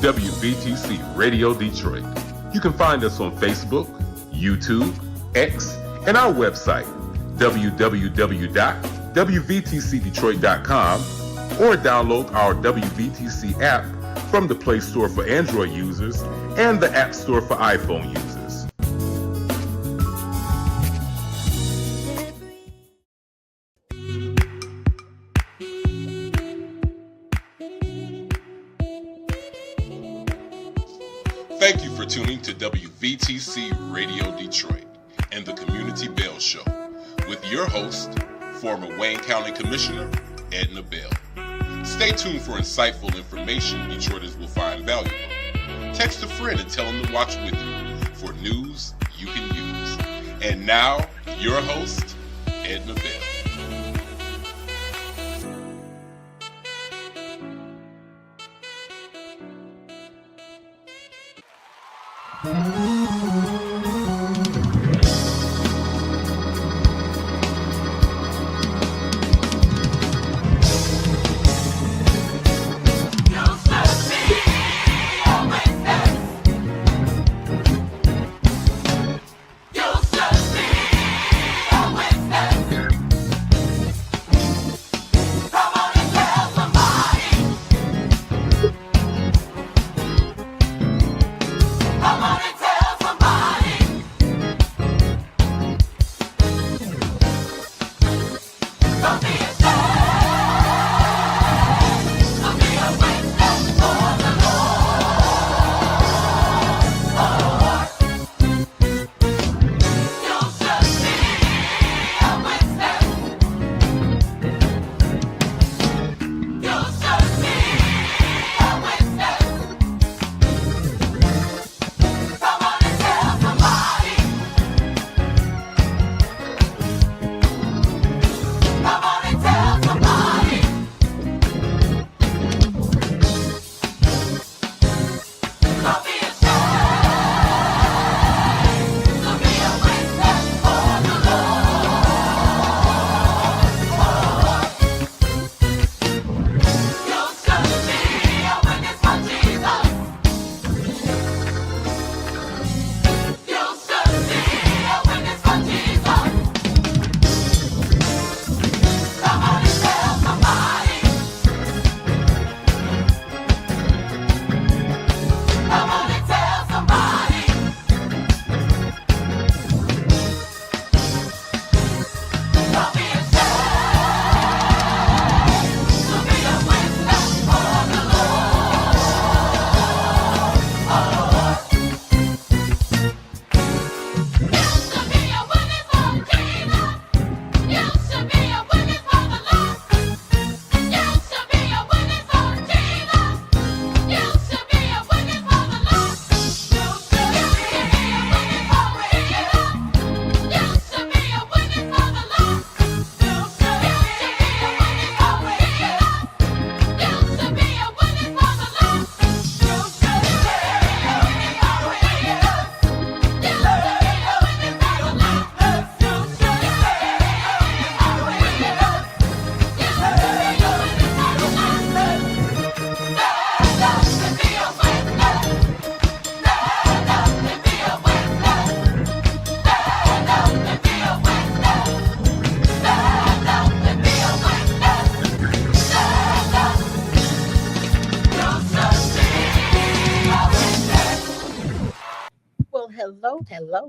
WVTC Radio Detroit. You can find us on Facebook, YouTube, X, and our website, www.wvtcdetroit.com, or download our WVTC app from the Play Store for Android users and the App Store for iPhone users. Thank you for tuning to WVTC Radio Detroit and the Community Bell Show with your host, former Wayne County Commissioner Edna Bell. Stay tuned for insightful information Detroiters will find valuable. Text a friend and tell them to watch with you for news you can use. And now, your host, Edna Bell.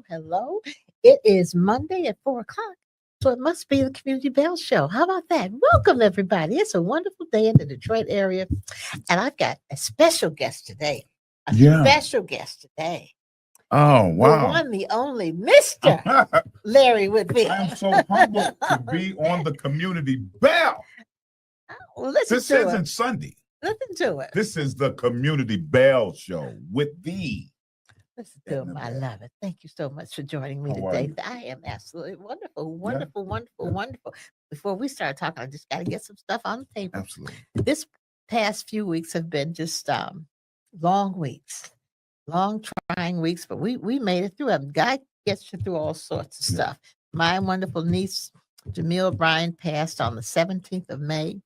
Hello. It is Monday at 4 o'clock, so it must be the Community Bell Show. How about that? Welcome, everybody. It's a wonderful day in the Detroit area, and I've got a special guest today. Special guest today. Oh, wow. The one, the only, Mr. Larry Whitby. I'm so humbled to be on the Community Bell. Well, This isn't Sunday. Listen to it. This is the Community Bell Show with the Listen to him. I love it. Thank you so much for joining me today. I am absolutely wonderful. Before we start talking, I just got to get some stuff on the table. Absolutely. This past few weeks have been just long weeks, long trying weeks, but we made it through them. God gets you through all sorts of stuff. My wonderful niece, Jamil Bryan, passed on the 17th of May,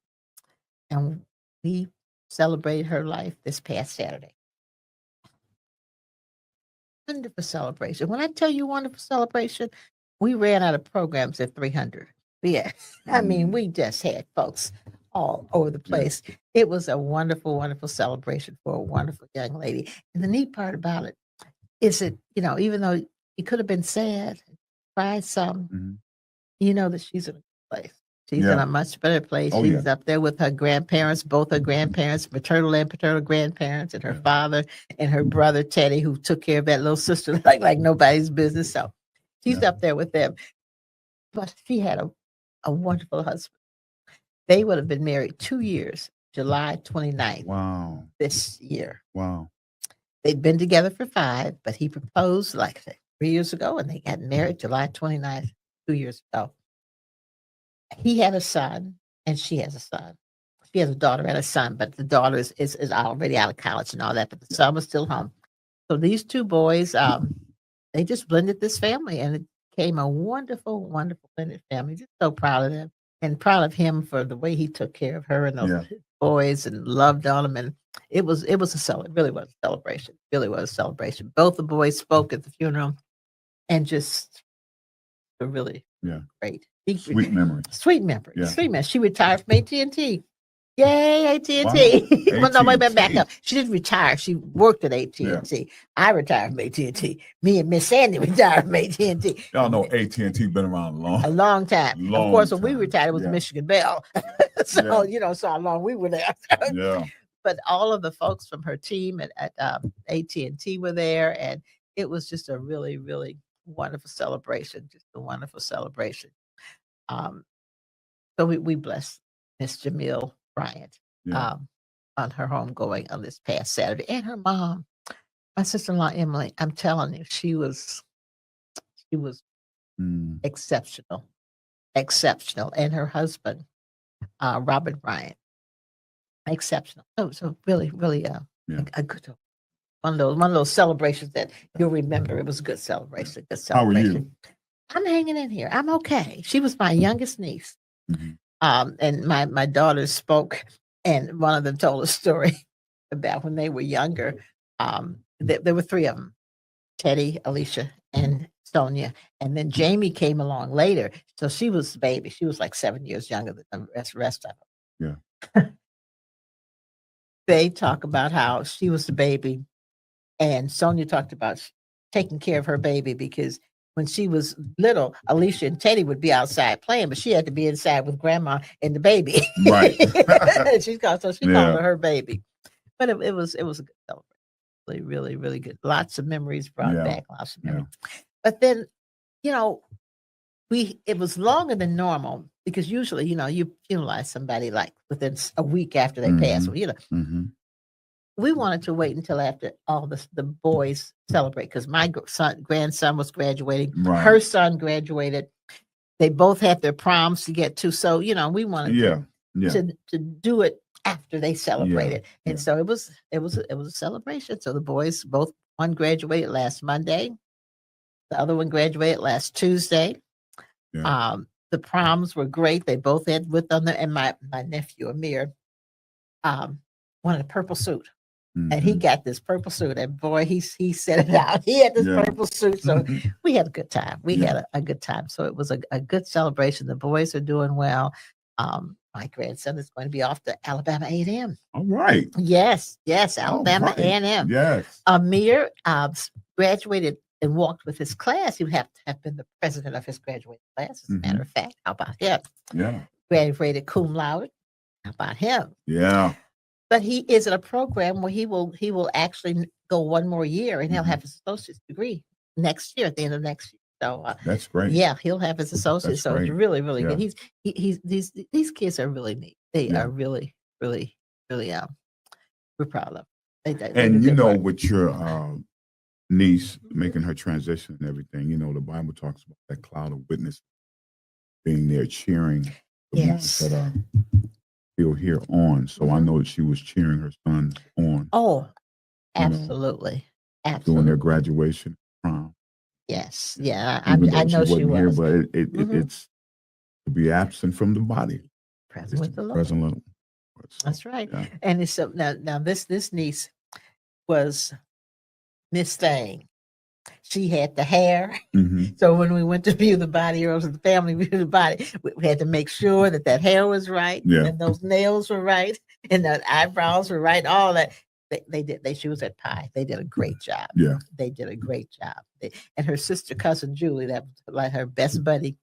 and we celebrated her life this past Saturday. wonderful celebration. When I tell you wonderful celebration, we ran out of programs at 300. Yeah. I mean, we just had folks all over the Yeah. place. It was a wonderful, wonderful celebration for a wonderful young lady. And the neat part about it is that, even though it could have been sad, cried some, Mhm. you know that she's in a good place. She's in Yeah. a much better place. Oh, She's yeah. up there with her grandparents, both her grandparents, maternal and paternal grandparents, and her Yeah. father and her brother Teddy, who took care of that little sister like nobody's business. So she's Yeah. up there with them. But she had a wonderful husband. They would have been married 2 years, July 29th Wow. this year. Wow. They'd been together for 5, but he proposed like 3 years ago, and they got married July 29th, 2 years ago. He had a son, and she has a son. She has a daughter and a son, but the daughter is already out of college and all that, but the son was still home. So these 2 boys, they just blended this family, and it became a wonderful, wonderful blended family. Just so proud of them and proud of him for the way he took care of her and those Yeah. boys and loved on them. And it was it really was a celebration. Really was a celebration. Both the boys spoke at the funeral, and just were really Yeah. great. Sweet memories. Sweet memory. Yeah. Sweet memory. She retired from AT&T. Yay, AT&T. Wow. Well, no, wait a minute, back AT&T. up. She didn't retire. She worked at AT&T. I retired from AT&T. Me and Miss Sandy retired from AT&T. Y'all know AT&T been around A long. long time. Of course, when we time. retired, it was Yeah. Michigan Bell. So, Yeah. so how long we were there. Yeah. But all of the folks from her team at AT&T were there, and it was just a really, really wonderful celebration. Just a wonderful celebration. So we bless Miss Jamil Bryant Yeah. on her homegoing on this past Saturday, and her mom, my sister-in-law Emily. I'm telling you, she was Mm. exceptional, and her husband, Robert Bryant, exceptional. So really, really Yeah. a good one of those celebrations that you'll remember. It was a good celebration. Good How are celebration. you? I'm hanging in here. I'm okay. She was my youngest niece. Mhm. And my daughters spoke, and one of them told a story about when they were younger. There were 3 of them: Teddy, Alicia, and Sonia. And then Jamie came along later. So she was the baby. She was like 7 years younger than the rest of them. Yeah. They talk about how she was the baby, and Sonia talked about taking care of her baby because when she was little, Alicia and Teddy would be outside playing, but she had to be inside with grandma and the baby. Right. She called Yeah. her baby. But it was a good celebration. Really, really, really good. Lots of memories brought Yeah. back. Lots of Yeah. memories. But then, it was longer than normal because usually, you funeralize somebody like within a week after they pass. Mhm. Well, Mm-hmm. we wanted to wait until after all the boys celebrate because my grandson was graduating. Right. Her son graduated. They both had their proms to get to. So, we wanted Yeah. Yeah. to do it after they celebrated. And Yeah. so it was a celebration. So the boys one graduated last Monday. The other one graduated last Tuesday. Yeah. The proms were great. They both had with them, and my nephew Amir wanted a purple suit. And he Mhm. got this purple suit, and boy, he set it out. He had this Yeah. purple suit, so we had a good time. We Yeah. had a good time. So it was a good celebration. The boys are doing well. My grandson is going to be off to Alabama A&M. All right. Yes, All Alabama right. A&M. Yes. Amir graduated and walked with his class. He would have to have been the president of his graduating class, as a matter of fact. How about him? Yeah. Graduated cum laude. How about him? Yeah. But he is in a program where he will actually go one more year, and he'll have his associate's degree next year at the end of next year. So That's great. yeah, he'll have his associate's. That's So it's great. really, really Yeah. good. These kids are really neat. They Yeah. are really, really, really we're proud of them. They And do good work. with your niece making her transition and everything, the Bible talks about that cloud of witness being there cheering the ones Yes. that are still here on. So I know that she was cheering her sons on Oh, You know, absolutely, doing absolutely. their graduation prom. Yes, yeah. Even I though know she she wasn't here, was but Mhm. it's to be absent from the body. present It's with to the be Lord. present with the Lord. So, That's right. yeah. And it's so now this niece was Miss Thing. She had the hair. Mm-hmm. So when we went to view the body, or the family view the body, we had to make sure that that hair was right, Yeah. and those nails were right, and the eyebrows were right. All that they did. She was at Pie. They did a great job. Yeah. They did a great job. And her sister, cousin Julie, that was like her best buddy,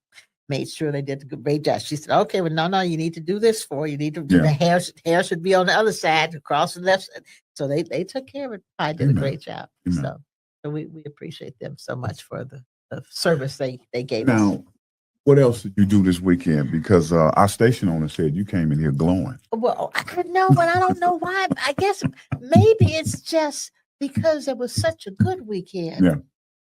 made sure they did a great job. She said, "Okay, well, no, you need to do this for you. Need to do Yeah. the hair should be on the other side, across the left side." So they took care of it. Pie did Amen. a great job. Amen. So we appreciate them so much for the service they gave us. Now, what else did you do this weekend? Because our station owner said you came in here glowing. Well, I know, but I don't know why. I guess maybe it's just because it was such a good weekend. Yeah.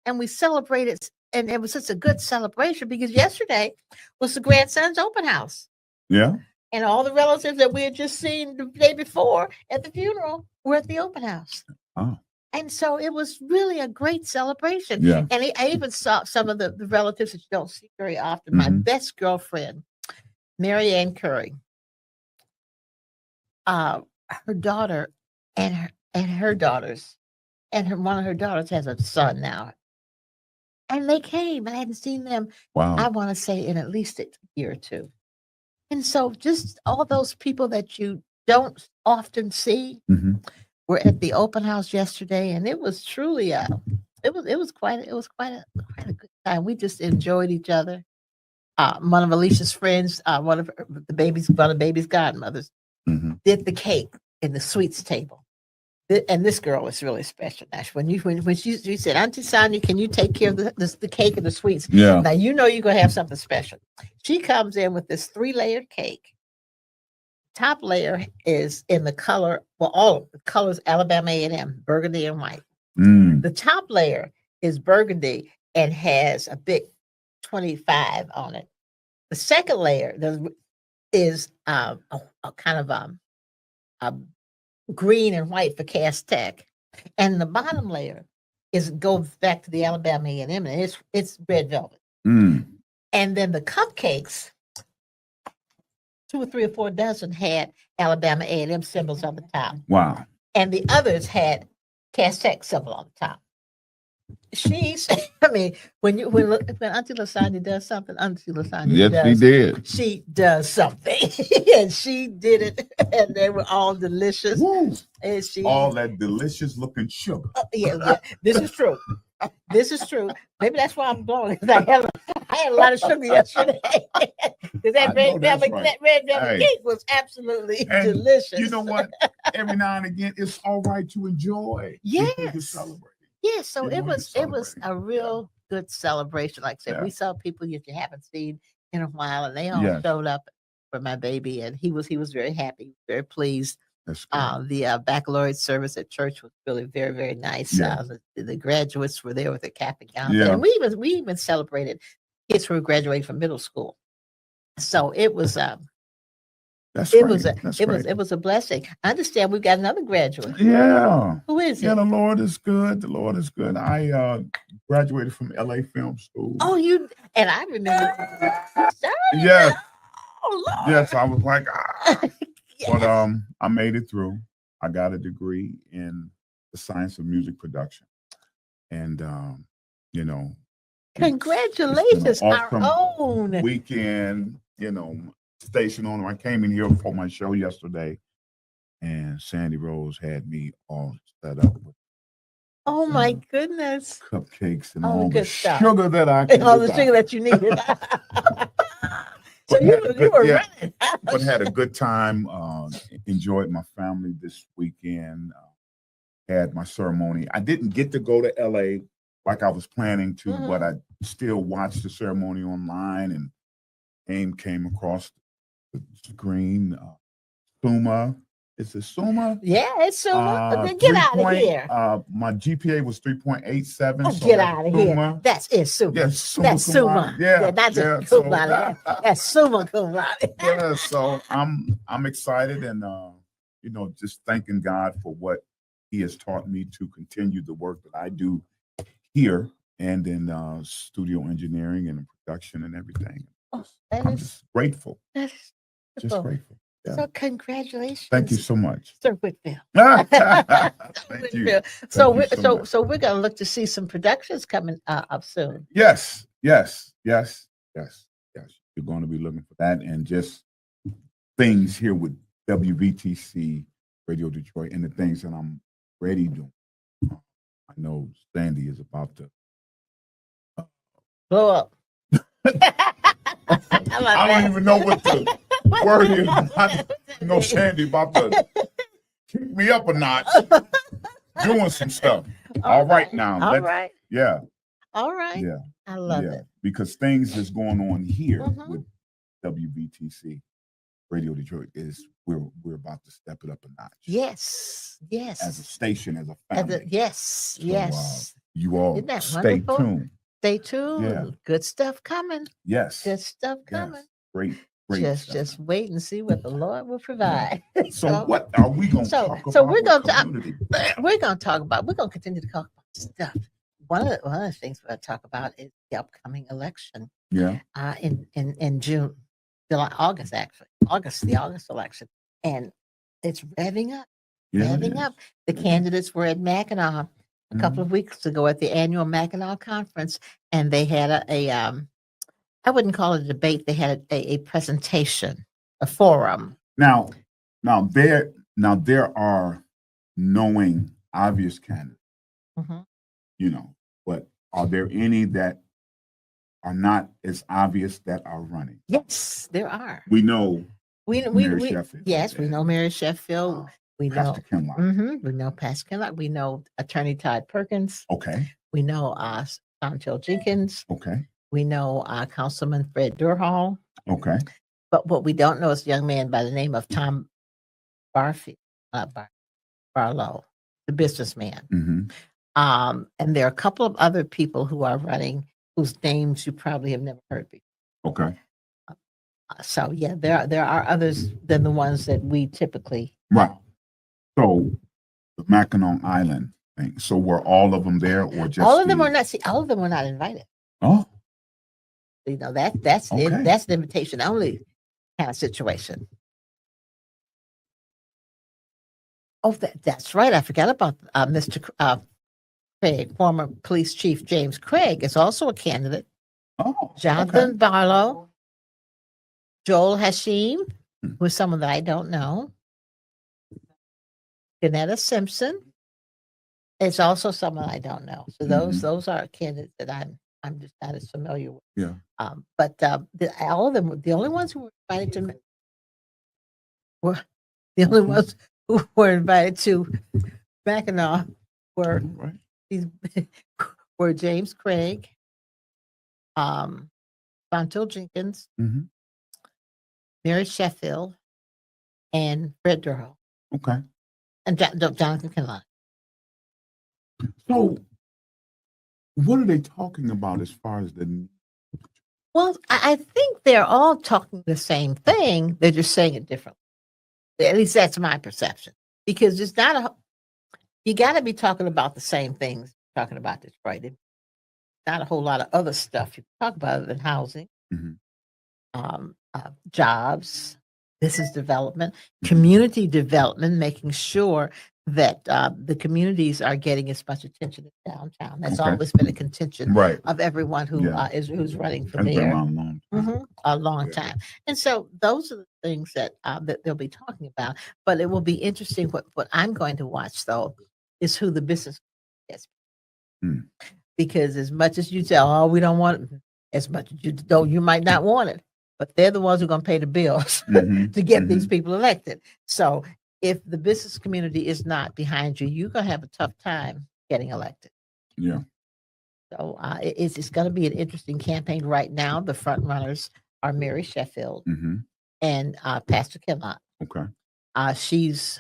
And we celebrated, and it was such a good celebration because yesterday was the grandson's open house. Yeah. And all the relatives that we had just seen the day before at the funeral were at the open house. Oh. And so it was really a great celebration. Yeah. And I even saw some of the relatives that you don't see very often. My best girlfriend, Mary Ann Curry, her daughter and her daughters, and one of her daughters has a son now. And they came, and I hadn't seen them, Wow. I want to say, in at least a year or two. And so just all those people that you don't often see were at the open house yesterday, and it was truly it was quite a good time. We just enjoyed each other. One of Alicia's friends, one of the baby's godmothers, did the cake in the sweets table. And this girl is really special, Nash. When she said, "Auntie Sonia, can you take care of the cake and the sweets?" Yeah. Now you're gonna have something special. She comes in with this 3-layered cake. Top layer is in the color, well, all of the colors Alabama A&M, burgundy and white. The top layer is burgundy and has a big 25 on it. The second layer is a kind of a green and white for Cass Tech, and the bottom layer goes back to the Alabama A&M, and it's red velvet. And then the cupcakes, 2 or 3 or 4 dozen, had Alabama A&M symbols on the top. Wow. And the others had Cass Tech symbol on the top. When Auntie Lasagna does something, Auntie Lasagna she does something. And she did it, and they were all delicious. Woo. And all that delicious looking sugar. Yeah, this is true. This is true. Maybe that's why I'm blowing. I had a lot of sugar yesterday. Because that red velvet cake was absolutely delicious. You know what? Every now and again, it's all right to enjoy. Yes. To celebrate. Yes. So it was a real good celebration. Like I said, we saw people that you haven't seen in a while, and they all showed up for my baby, and he was very happy, very pleased. The baccalaureate service at church was really very, very nice. The graduates were there with their cap and gown. And we even celebrated kids who were graduating from middle school. So it was it was a blessing. I understand we've got another graduate. Yeah. Who is it? Yeah, the Lord is good. The Lord is good. I graduated from LA Film School. Oh, and I remember. Yes. Oh, Lord. Yes, I was like, But I made it through. I got a degree in the science of music production. And congratulations, our own weekend, station owner. I came in here for my show yesterday, and Sandy Rose had me all set up with my goodness, cupcakes and all the stuff. Sugar that I and all the sugar that you needed. So you were running. But had a good time. Enjoyed my family this weekend. Had my ceremony. I didn't get to go to LA like I was planning to, but I still watched the ceremony online, and came across the screen. Suma. Is it Suma? Yeah, it's Suma. Get out of here. My GPA was 3.87. Oh, get out of here. That's it, Suma. Yes, that's Suma. Yeah, that's a cum laude. That's Suma cum laude. Yeah, so I'm excited, and just thanking God for what He has taught me to continue the work that I do here and in studio engineering and production and everything. I'm just grateful. That's just grateful. Yeah. So congratulations. Thank you so much. Sir Whitfield. Thank you. So Thank you so much. we're gonna look to see some productions coming up soon. Yes. You're going to be looking for that, and just things here with WVTC Radio Detroit and the things that I'm ready doing. I know Sandy is about to Blow up. I don't even know what the word is. I know Sandy about to kick me up a notch doing some stuff. All right now. All right. Yeah. All right. Yeah. I love it. Because things that's going on here Mhm. with WVTC Radio Detroit is we're about to step it up a notch. Yes. As a station, as a family. Yes. So, yes. You all Isn't that stay wonderful? tuned. Stay tuned. Yeah. Good stuff coming. Yes. Good stuff Yes. coming. Great stuff. Just wait and see what the Lord will provide. So what are we going to talk about? So we're going community? we're going to continue to talk about stuff. One of the things we're going to talk about is the upcoming election. Yeah. In June, July, August actually, the August election, and it's revving up. Yeah, Revving up. The candidates were at Mackinac a couple of weeks ago at the annual Mackinac conference, and they had I wouldn't call it a debate. They had a presentation, a forum. Now there are knowing obvious candidates, Mhm. But are there any that are not as obvious that are running? Yes, there are. We know Mary We Sheffield. yes, we know Mary Sheffield. We know Pastor Kinlock. we know Pastor Kinlock. We know Attorney Todd Perkins. Okay. We know Santel Jenkins. Okay. We know Councilman Fred Durhall. Okay. But what we don't know is a young man by the name of Tom Barlow, the businessman. Mm-hmm. And there are a couple of other people who are running whose names you probably have never heard before. Okay. So yeah, there are others than the ones that we typically. Right. So the Mackinac Island thing. So were all of them there, or just all of them are not? See, all of them were not invited. Oh. That's Okay. that's an invitation only kind of situation. Oh, that's right. I forgot about Mr. Craig, former police chief James Craig is also a candidate. Oh. Jonathan Barlow, Joel Hashim, Hmm. who is someone that I don't know. Janetta Simpson is also someone I don't know. So those are candidates that I'm just not as familiar with. Yeah. But all of them, the only ones who were invited to were the only ones who were invited to Mackinac were Right. were James Craig, Santel Jenkins, Mhm. Mary Sheffield, and Fred Durhall, Okay. and Jonathan Kinlock. So what are they talking about as far as the? Well, I think they're all talking the same thing. They're just saying it differently. At least that's my perception. Because it's not you got to be talking about the same things talking about Detroit. It's not a whole lot of other stuff you can talk about other than housing, Mhm. Jobs, business development, community development, making sure that the communities are getting as much attention as downtown. That's Okay. always been a contention Right. of everyone who's running for Has been mayor. around long time. A long Yeah. time. And so those are the things that they'll be talking about. But it will be interesting. What I'm going to watch though is who the business is. Hmm. Because as much as you tell, oh, we don't want it, as much as you don't, you might not want it, but they're the ones who are going to pay the bills Mhm. to get these people elected. So if the business community is not behind you, you're going to have a tough time getting elected. Yeah. So it's going to be an interesting campaign right now. The front runners are Mary Sheffield Mhm. and Pastor Kinlock. Okay. She's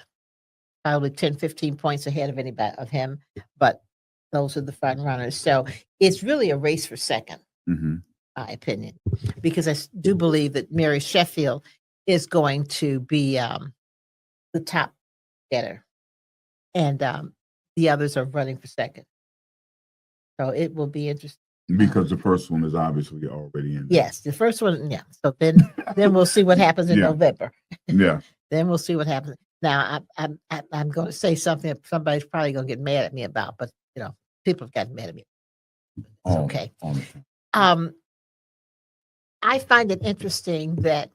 probably 10, 15 points ahead of him, but those are the front runners. So it's really a race for second, Mhm. my opinion, because I do believe that Mary Sheffield is going to be the top getter, and the others are running for second. So it will be interesting. Because the first one is obviously already in. Yes, the first one, yeah. So then we'll see what happens in Yeah. November. Yeah. Then we'll see what happens. Now, I'm going to say something that somebody's probably going to get mad at me about, but people have gotten mad at me. It's okay. All the time. I find it interesting that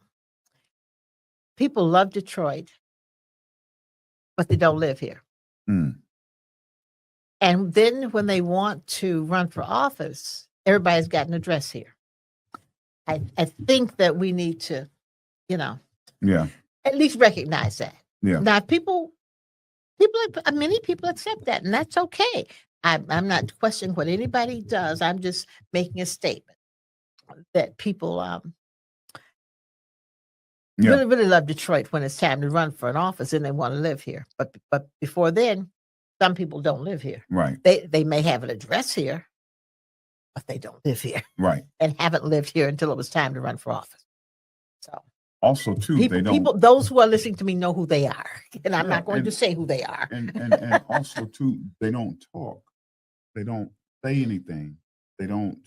people love Detroit, but they don't live here. Mm. And then when they want to run for office, everybody's got an address here. I think that we need to, Yeah. at least recognize that. Yeah. Now, many people accept that, and that's okay. I'm not questioning what anybody does. I'm just making a statement that people really, really love Detroit when it's time to run for an office and they want to live here. But before then, some people don't live here. Right. They may have an address here, but they don't live here. Right. And haven't lived here until it was time to run for office. So also too, those who are listening to me know who they are. And I'm not going to say who they are. And also too, they don't talk. They don't say anything. They don't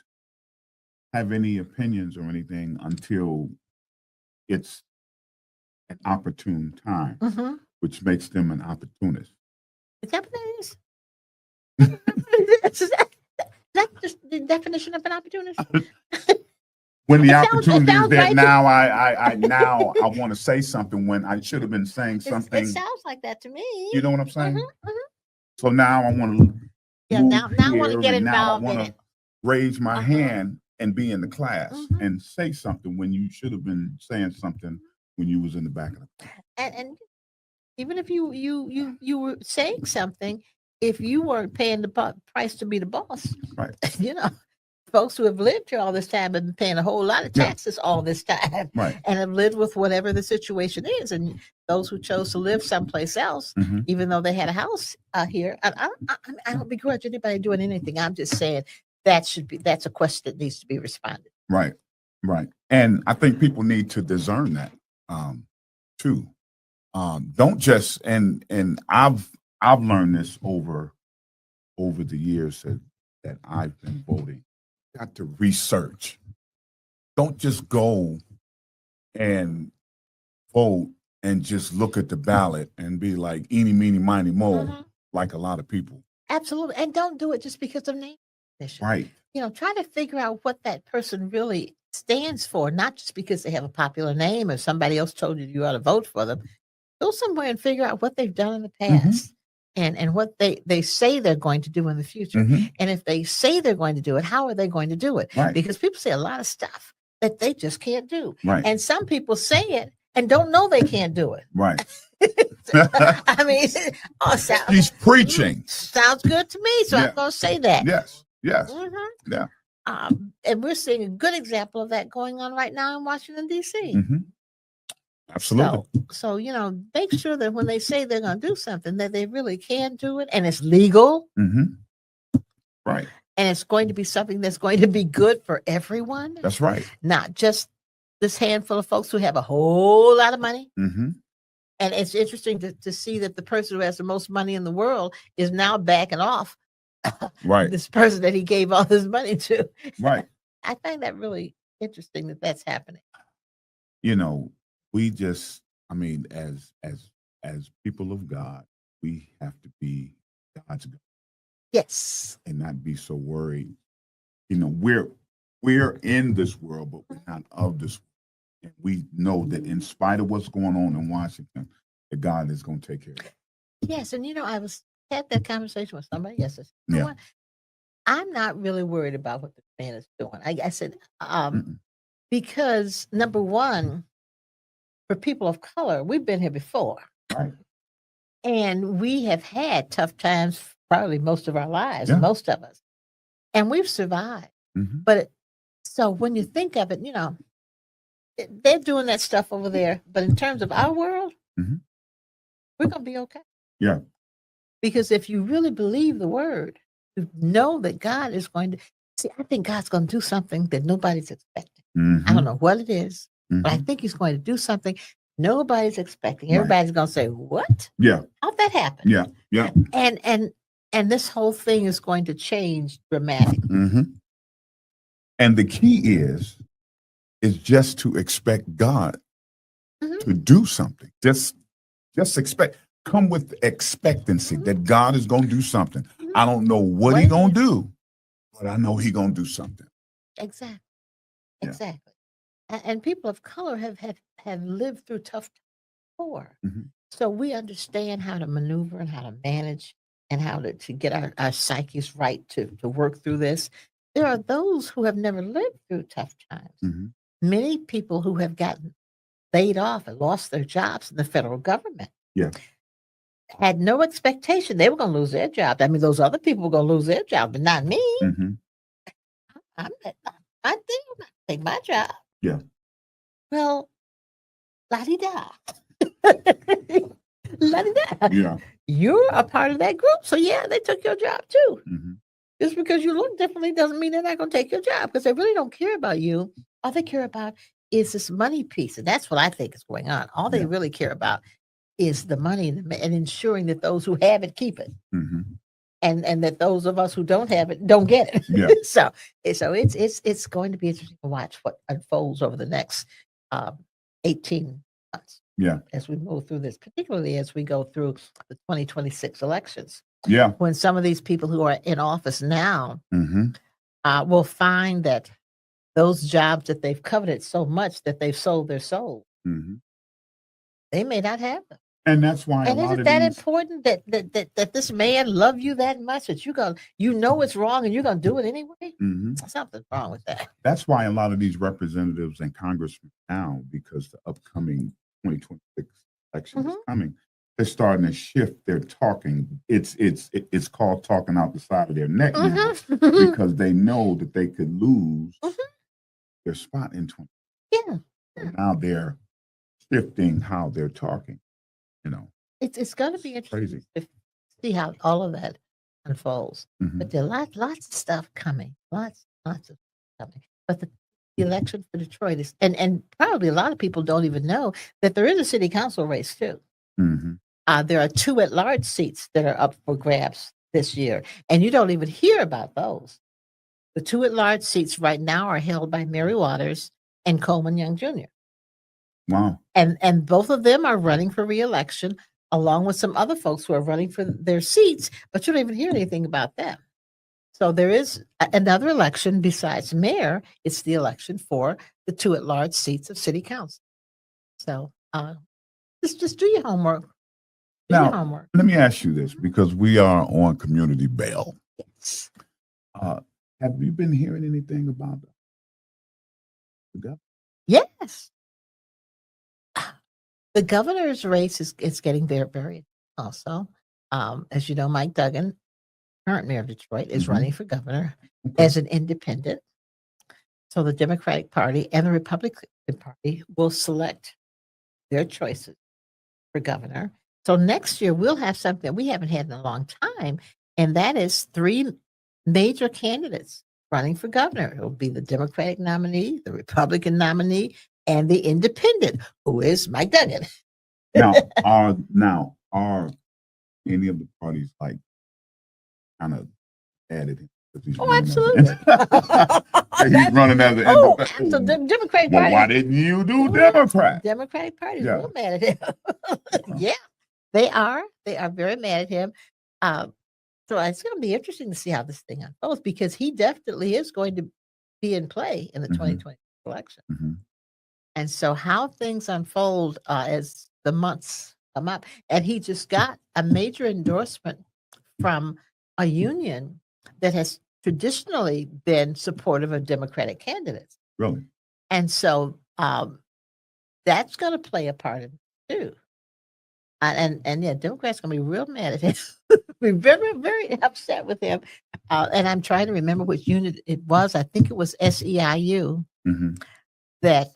have any opinions or anything until it's an opportune time, which makes them an opportunist. Is that what that is? Is that just the definition of an opportunist? When the opportunity is there, right now I want to say something when I should have been saying something. It sounds like that to me. You know what I'm saying? So now I want to. Now I want to get involved in it. Raise my hand and be in the class and say something when you should have been saying something when you was in the back of the class. And even if you were saying something, if you weren't paying the price to be the boss, right? Folks who have lived here all this time have been paying a whole lot of taxes all this time, right? And have lived with whatever the situation is. And those who chose to live someplace else, even though they had a house here, I don't begrudge anybody doing anything. I'm just saying that's a question that needs to be responded. Right, right. And I think people need to discern that too. Don't just and I've learned this over the years that I've been voting. Got to research. Don't just go and vote and just look at the ballot and be like eeny, meeny, miny, mo, like a lot of people. Absolutely. And don't do it just because of name recognition. Right. Try to figure out what that person really stands for, not just because they have a popular name or somebody else told you ought to vote for them. Go somewhere and figure out what they've done in the past. And what they say they're going to do in the future. And if they say they're going to do it, how are they going to do it? Right. Because people say a lot of stuff that they just can't do. Right. And some people say it and don't know they can't do it. Right. I mean, he's preaching. Sounds good to me. So I'm going to say that. Yes. Yes. Yeah. And we're seeing a good example of that going on right now in Washington, D.C. Absolutely. So, make sure that when they say they're going to do something, that they really can do it and it's legal. Right. And it's going to be something that's going to be good for everyone. That's right. Not just this handful of folks who have a whole lot of money. Mm-hmm. And it's interesting to see that the person who has the most money in the world is now backing off. Right. This person that he gave all his money to. Right. I find that really interesting that that's happening. You know, we just, I mean, as people of God, we have to be God's God. Yes. And not be so worried. You know, we're in this world, but we're not of this world. And we know that in spite of what's going on in Washington, that God is going to take care of it. Yes, and I had that conversation with somebody yesterday. You know what? I'm not really worried about what the man is doing. I said, because number one, for people of color, we've been here before. Right. And we have had tough times probably most of our lives, most of us. And we've survived. But so when you think of it, they're doing that stuff over there. But in terms of our world, we're going to be okay. Yeah. Because if you really believe the word, you know that God is going to see. I think God's going to do something that nobody's expecting. I don't know what it is, but I think He's going to do something nobody's expecting. Everybody's going to say, "What? Yeah, how'd that happen?" Yeah, yeah. And this whole thing is going to change dramatically. And the key is just to expect God to do something. Just expect. Come with expectancy that God is going to do something. I don't know what He going to do, but I know He going to do something. Exactly. Yeah. Exactly. And people of color have lived through tough times before. So we understand how to maneuver and how to manage and how to get our psyches right to work through this. There are those who have never lived through tough times. Many people who have gotten laid off and lost their jobs in the federal government. Yeah. Had no expectation they were going to lose their job. I mean, those other people were going to lose their job, but not me. I think take my job. Yeah. Well, la-di-da. La-di-da. Yeah. You're a part of that group. So, yeah, they took your job too. Just because you look differently doesn't mean they're not going to take your job because they really don't care about you. All they care about is this money piece. And that's what I think is going on. All they really care about is the money and ensuring that those who have it keep it. And that those of us who don't have it don't get it. Yeah. so it's going to be interesting to watch what unfolds over the next 18 months. Yeah. As we move through this, particularly as we go through the 2026 elections. Yeah. When some of these people who are in office now will find that those jobs that they've coveted so much that they've sold their soul, they may not have them. And that's why and isn't that important that this man love you that much that you know it's wrong and you're gonna do it anyway? Something's wrong with that. That's why a lot of these representatives and congressmen now, because the upcoming 2026 election is coming, they're starting to shift their talking. It's called talking out the side of their neck now because they know that they could lose their spot in 20. Yeah. So now they're shifting how they're talking. You know, it's going to be interesting to see how all of that unfolds. But there are lots of stuff coming, lots of stuff coming. But the election for Detroit is, and probably a lot of people don't even know that there is a city council race too. There are 2 at-large seats that are up for grabs this year, and you don't even hear about those. The 2 at-large seats right now are held by Mary Waters and Coleman Young Jr. Wow. And both of them are running for re-election, along with some other folks who are running for their seats, but you don't even hear anything about them. So there is another election besides mayor. It's the election for the 2 at-large seats of city council. So just do your homework. Now, let me ask you this, because we are on Community Bail. Yes. Have you been hearing anything about the governor? Yes. The governor's race is getting very, very also. As you know, Mike Duggan, current mayor of Detroit, is running for governor as an independent. So the Democratic Party and the Republican Party will select their choices for governor. So next year we'll have something that we haven't had in a long time, and that is 3 major candidates running for governor. It will be the Democratic nominee, the Republican nominee, and the independent, who is Mike Duggan. Now, are any of the parties like kind of added him? Oh, absolutely. He's running as an independent. So the Democratic Well, Party. why didn't you do Democrat? Democratic Party is real mad at him. Yeah, they are. They are very mad at him. So it's going to be interesting to see how this thing unfolds, because he definitely is going to be in play in the 2020 election. And so how things unfold as the months come up. And he just got a major endorsement from a union that has traditionally been supportive of Democratic candidates. Really? And so that's going to play a part in it too. And yeah, Democrats going to be real mad at him. Be very, very upset with him. And I'm trying to remember which unit it was. I think it was SEIU that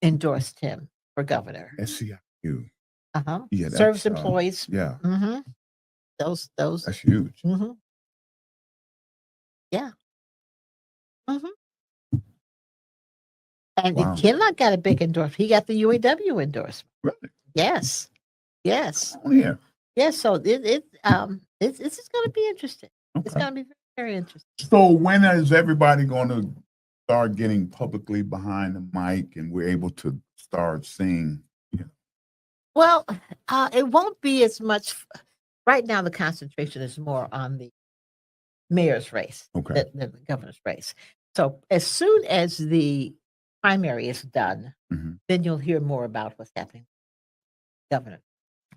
endorsed him for governor. SEIU. Yeah, service employees. Yeah. Those. That's huge. Yeah. And Kinlock got a big endorsement. He got the UAW endorsement. Really? Yes. Yes. Oh, yeah. Yes. So it's just going to be interesting. Okay. It's going to be very, very interesting. So when is everybody going to start getting publicly behind the mic and we're able to start seeing Well, it won't be as much. Right now, the concentration is more on the mayor's race Okay. than the governor's race. So as soon as the primary is done, Mhm. then you'll hear more about what's happening with the governor.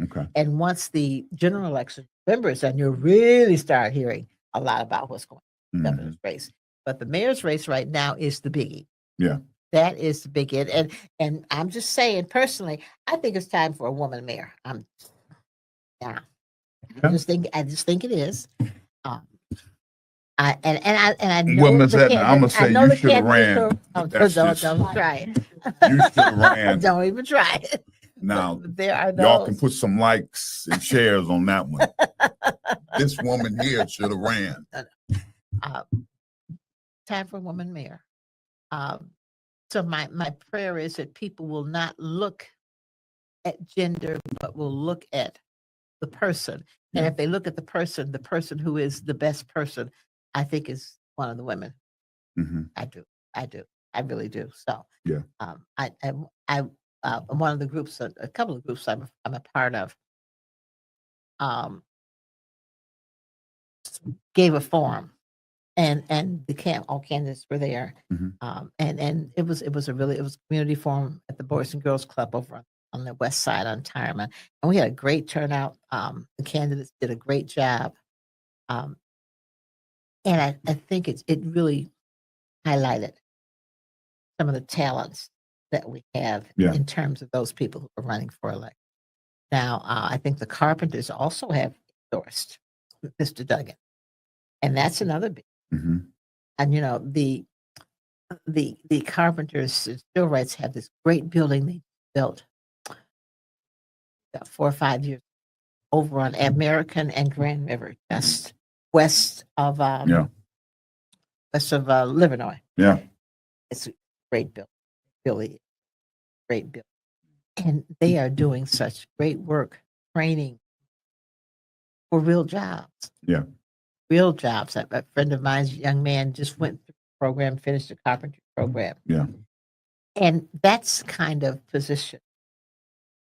Okay. And once the general election November is done, you'll really start hearing a lot about what's going on in the governor's race. But the mayor's race right now is the biggie. Yeah. That is the big it. And I'm just saying personally, I think it's time for a woman mayor. Yeah. Yeah. I just think it is. I know Well, Miss the Edna, I'm gonna say I know you the should have candidates ran. are- Oh, That's don't just- try it. You should have ran. Don't even try it. Now, There are y'all can those. put some likes and shares on that one. This woman here should have ran. Uh, time for a woman mayor. So my prayer is that people will not look at gender, but will look at the person. And Yeah. if they look at the person who is the best person, I think is one of the women. Hmm. I do. I really do. So Yeah. One of the groups, a couple of groups I'm a part of, gave a forum, and all candidates were there, Mhm. and it was a community forum at the Boys and Girls Club over on the west side on Tireman, and we had a great turnout. The candidates did a great job, and I think it really highlighted some of the talents that we have Yeah. in terms of those people who are running for election. Now, I think the Carpenters also have endorsed Mr. Duggan, and that's another big. Hmm. And the Carpenters still rights have this great building they built about 4 or 5 years over on American and Grand River, just west of Yeah. Livernois. Yeah. It's a great building, really great building. And they are doing such great work training for real jobs. Yeah. Real jobs. A friend of mine's young man just went through the program, finished the carpentry program. Yeah. And that's kind of position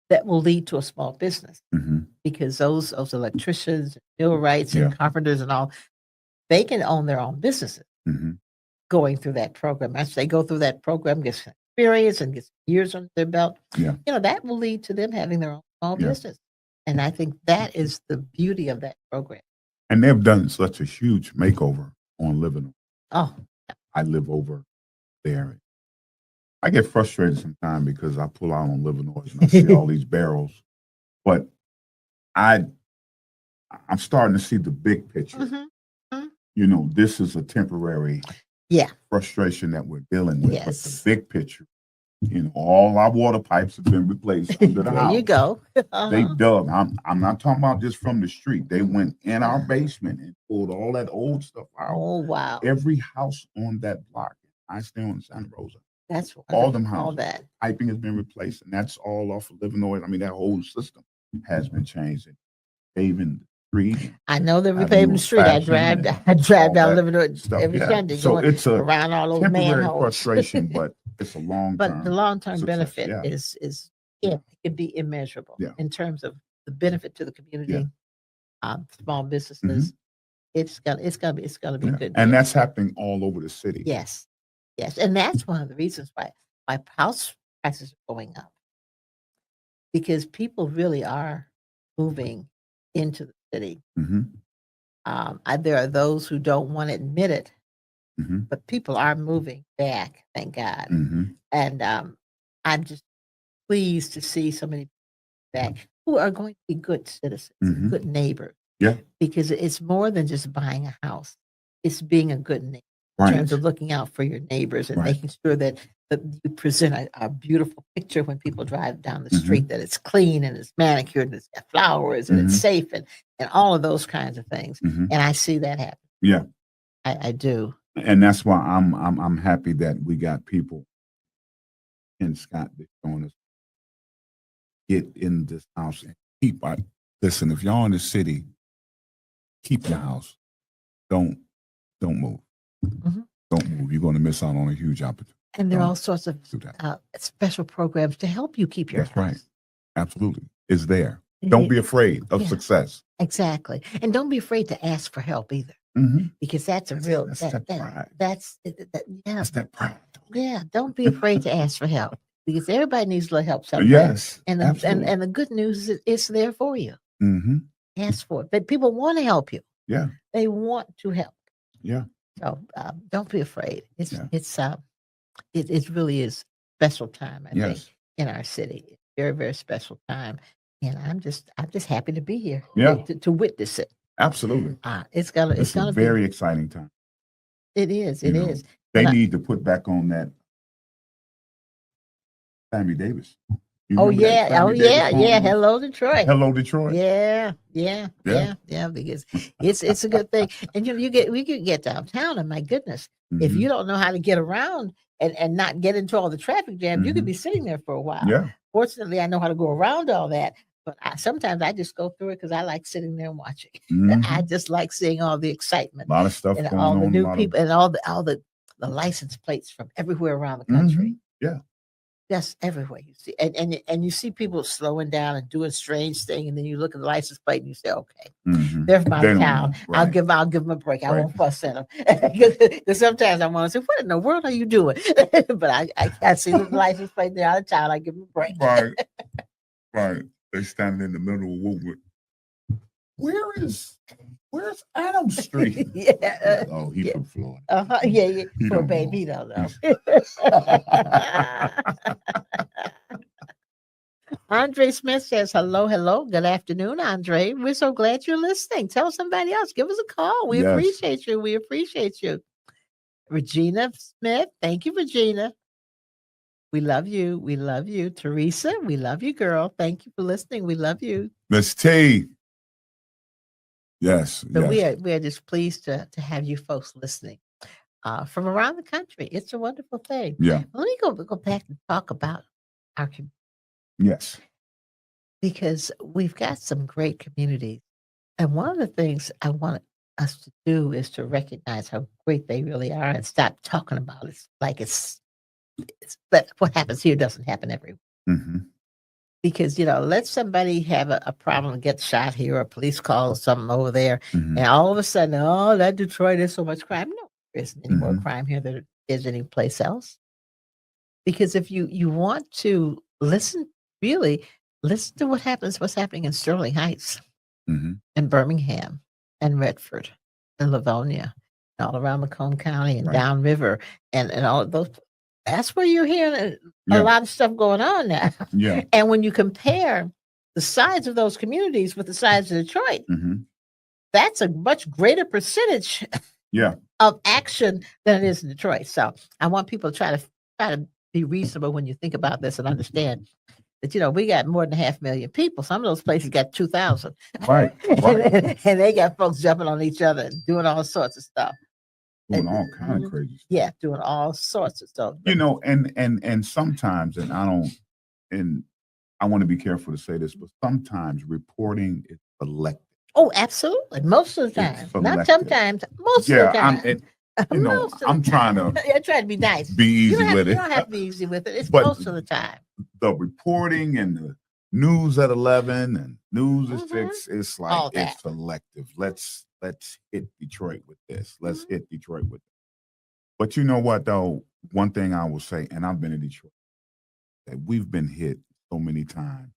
that will lead to a small business, Hmm. because those electricians, millwrights, Yeah. and carpenters and all, they can own their own businesses Hmm. going through that program. As they go through that program, get some experience and get some years under their belt, Yeah. that will lead to them having their own small Yeah. business. And I think that is the beauty of that program. And they've done such a huge makeover on living. Oh, I live over there. I get frustrated sometimes because I pull out on Livernois and I see all these barrels. But I'm starting to see the big picture. Mhm. This is a temporary frustration that we're dealing with. But the Yes. big picture, all our water pipes have been replaced under the There house. you go. They dug. I'm not talking about just from the street. They went in our basement and pulled all that old stuff out. Oh, wow. Every house on that block. I stay on Santa Rosa. That's All them wonderful, all houses. that. Piping has been replaced, and that's all off of Livernois. I mean, that whole system has been changed. And paving the street. I know they're Avenue repaving the of street. I Fashion drive and I drive all down that Livernois stuff. every Yeah. Sunday, So going it's a around all those temporary manholes. frustration, but it's a long But term. the long-term success, benefit yeah. is it could be immeasurable Yeah. in terms of the benefit to the community, small businesses. Mhm. It's gonna be a Yeah. good And deal. that's happening all over the city. Yes, and that's one of the reasons why house prices are going up, because people really are moving into the city. Hmm. There are those who don't want to admit it, Hmm. but people are moving back, thank God. Hmm. And I'm just pleased to see so many people back who are going to be good citizens, Mhm. good neighbors. Yeah. Because it's more than just buying a house; it's being a good neighbor in Right. terms of looking out for your neighbors and Right. making sure that you present a beautiful picture when people drive down the Mhm. street, that it's clean and it's manicured and it's got flowers and it's Mhm. safe and all of those kinds of things. Hmm. And I see that happen. Yeah. I do. And that's why I'm happy that we got people in Scott that showing us get in this house and keep. Listen, if y'all in the city, keep your house. Don't move. Mhm. Don't move. You're going to miss out on a huge opportunity. And there are Don't all sorts of do that. special programs to help you keep your That's house. right. Absolutely. is there. Don't be afraid of Yeah. success. Exactly. And don't be afraid to ask for help either, because that's a real, That's that pride. Yeah. That's that pride. Yeah. Don't be afraid to ask for help, because everybody needs a little help sometimes. Yes, And absolutely. and the good news is it's there for you. Mm-hmm. Ask for it. But people want to help you. Yeah, They want to help. yeah, So don't be afraid. Yeah. It really is special time, I think, yes, in our city. Very, very special time. And I'm just happy to be here. Yeah. To witness it. absolutely. It's It's gonna a be. very exciting time. It is. You It know, is. They And need to put back on that Sammy Davis. You oh remember that yeah. Sammy Oh Davis yeah. song? Yeah. Hello, Detroit. Hello, Detroit. Yeah. Yeah. Because it's a good thing. And we could get downtown, and my goodness, if Mhm. you don't know how to get around and not get into all the traffic jams, you could Mhm. be sitting there for a while. Yeah. Fortunately, I know how to go around all that, but sometimes I just go through it because I like sitting there and watching. Mhm. I just like seeing all the excitement A lot of stuff and going all the on. new a lot people and all the license plates from everywhere around the country. Mhm. Yeah. Just everywhere you see, and you see people slowing down and doing strange things, and then you look at the license plate and you say, "Okay, Mhm. they're from out They of don't town. know. Right. I'll give them a break. I Right. won't fuss at them." Because sometimes I want to say, "What in the world are you doing?" But I see the license plate. They're out of town. I give them a break. Right. Right. They standing in the middle of Woodward. Where's Adams Street? Yeah. Oh, he yeah. from Florida. Yeah. He Poor don't baby, know. he don't know. Andre Smith says, hello, hello. Good afternoon, Andre. We're so glad you're listening. Tell somebody else. Give us a call. We Yes. appreciate you. We appreciate you. Regina Smith. Thank you, Regina. We love you. We love you. Teresa, we love you, girl. Thank you for listening. We love you. Miss T. Yes. So Yes. we are just pleased to have you folks listening from around the country. It's a wonderful thing. Yeah. Let me go back and talk about our community, Yes. because we've got some great communities. And one of the things I want us to do is to recognize how great they really are and stop talking about it like it's but what happens here doesn't happen everywhere. Mm-hmm. Because, let somebody have a problem and get shot here, or a police call or something over there, Mm-hmm. and all of a sudden, oh, that Detroit is so much crime. No, there isn't any more Mhm. crime here than there is any place else. Because if you want to really listen to what's happening in Sterling Heights, Mm-hmm. and Birmingham, and Redford, and Livonia, and all around Macomb County and Right. downriver, and all of those. That's where you're hearing a Yeah. lot of stuff going on now. Yeah. And when you compare the size of those communities with the size of Detroit, Mm-hmm. that's a much greater percentage Yeah. of action than it is in Detroit. So I want people to try to be reasonable when you think about this and understand that we got more than 500,000 people. Some of those places got 2,000. Right. Right. and they got folks jumping on each other and doing all sorts of stuff. Doing all kind of crazy stuff. Yeah, doing all sorts of stuff. And sometimes, and I want to be careful to say this, but sometimes reporting is selective. Oh, absolutely. Most of the It's time. Not selective. sometimes. Most of the time. I'm trying to I'm trying to be nice. be easy with You it. don't have to be easy with it. It's But most of the time. The reporting and the news at 11 and news at 6, it's All like that. it's selective. Let's hit Detroit with this. Let's hit Detroit with this. But you know what though? One thing I will say, and I've been in Detroit, that we've been hit so many times,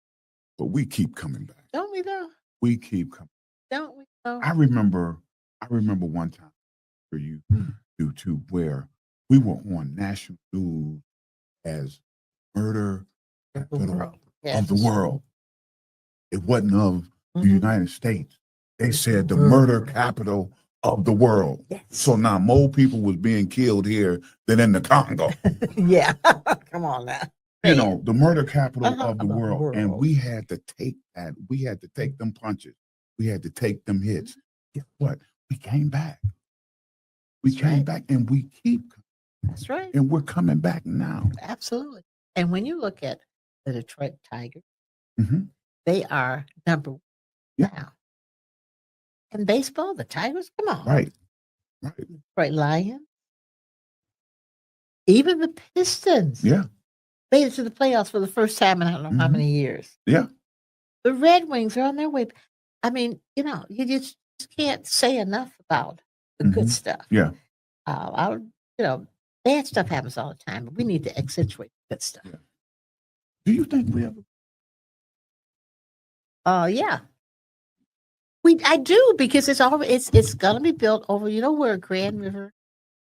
but we keep coming back. Don't we though? We keep coming. Don't we though? I remember one time for you too, where we were on national news as murder capital of the world. It wasn't of the United States. They said the murder capital of the world. Yes. So now more people was being killed here than in the Congo. Yeah. Come on now. The murder capital of the Of the world. And world. we had to take that. We had to take them punches. We had to take them hits. Guess what? We came back. We came back and we keep coming. That's right. And we're coming back now. Absolutely. And when you look at the Detroit Tigers, Mhm. they are number one Yeah. now. In baseball, the Tigers, come on. Right. Detroit Lions. Even the Pistons Yeah. made it to the playoffs for the first time in I don't know how Mhm. many years. Yeah. The Red Wings are on their way. I mean, you just can't say enough about the good stuff. Yeah. Our, bad stuff happens all the time, but we need to accentuate good stuff. Yeah. Do you think we ever? Yeah. I do, because it's gonna be built over, where Grand River,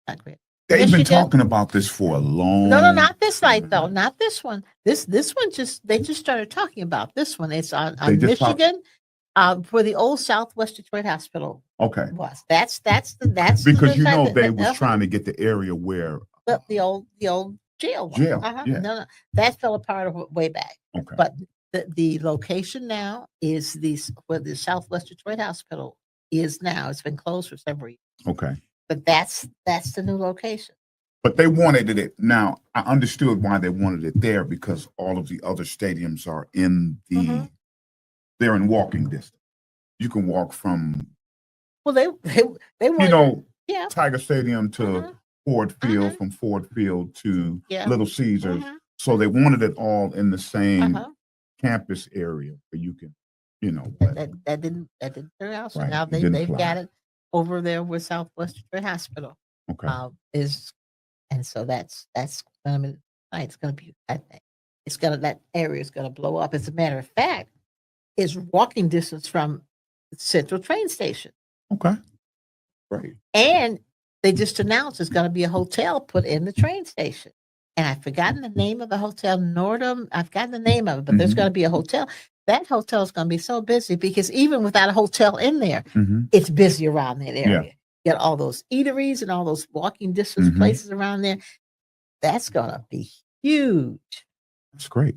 not Grand. They've been Michigan. talking about this for a long. No, not this light though, not this one. This one they just started talking about this one. It's on Michigan, where the old Southwest Detroit Hospital Okay. was. That's Because they was trying to get the area where the old jail was. Jail, yeah. No, that fell apart way back. Okay. But the location now is where the Southwest Detroit Hospital is now. It's been closed for several years. Okay. But that's the new location. But they wanted it. Now, I understood why they wanted it there, because all of the other stadiums are in they're in walking distance. You can walk from, well, they want, Tiger Stadium to Ford Field, from Ford Field to Little Caesars. So they wanted it all in the same campus area where you can, that didn't turn out. So Right, now it didn't they've fly. got it over there where Southwest Detroit Hospital Okay. is. And so that's gonna be nice. It's gonna be, I think that area is gonna blow up. As a matter of fact, it's walking distance from the Central train station. Okay. Great. And they just announced there's gonna be a hotel put in the train station. And I've forgotten the name of the hotel, Nordum. I've forgotten the name of it, but there's gonna be a hotel. That hotel is gonna be so busy, because even without a hotel in there, it's busy around that area. Get all those eateries and all those walking distance places around there. That's gonna be huge. That's great.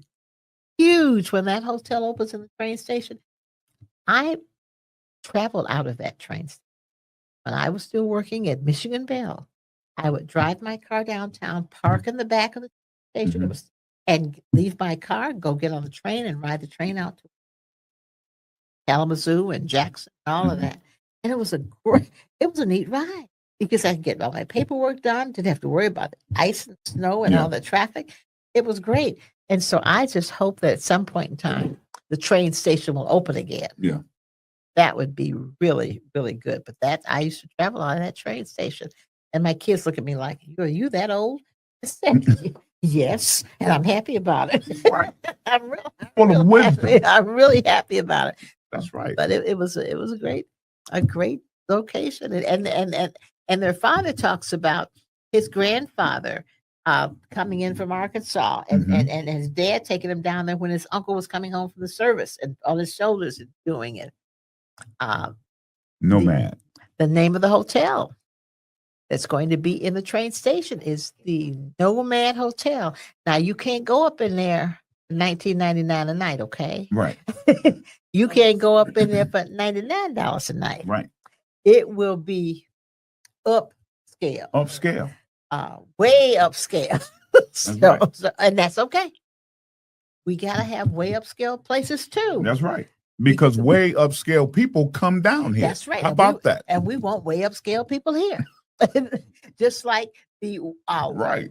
Huge when that hotel opens in the train station. I traveled out of that train station when I was still working at Michigan Bell. I would drive my car downtown, park in the back of the station, and leave my car, go get on the train, and ride the train out to Kalamazoo and Jackson, all of that. And it was a neat ride, because I could get all my paperwork done, didn't have to worry about the ice and snow and all the traffic. It was great. And so I just hope that at some point in time, the train station will open again. Yeah. That would be really, really good. But I used to travel out of that train station, and my kids look at me like, "Are you that old?" I said, "Yes," and I'm happy about it. Right. I'm Full of wisdom. happy. I'm really happy about it. That's right. But it was a great location, and their father talks about his grandfather coming in from Arkansas, and his dad taking him down there when his uncle was coming home from the service, and on his shoulders and doing it. Nomad. The name of the hotel that's going to be in the train station is the Nomad Hotel. Now, you can't go up in there $19.99 a night, okay? Right. You can't go up in there for $99 a night. Right. It will be upscale. Upscale. Way upscale. Right. And that's okay. We gotta have way upscale places too. That's right. Because way upscale people come down here. That's right. How about that? And we want way upscale people here. Just like the Right.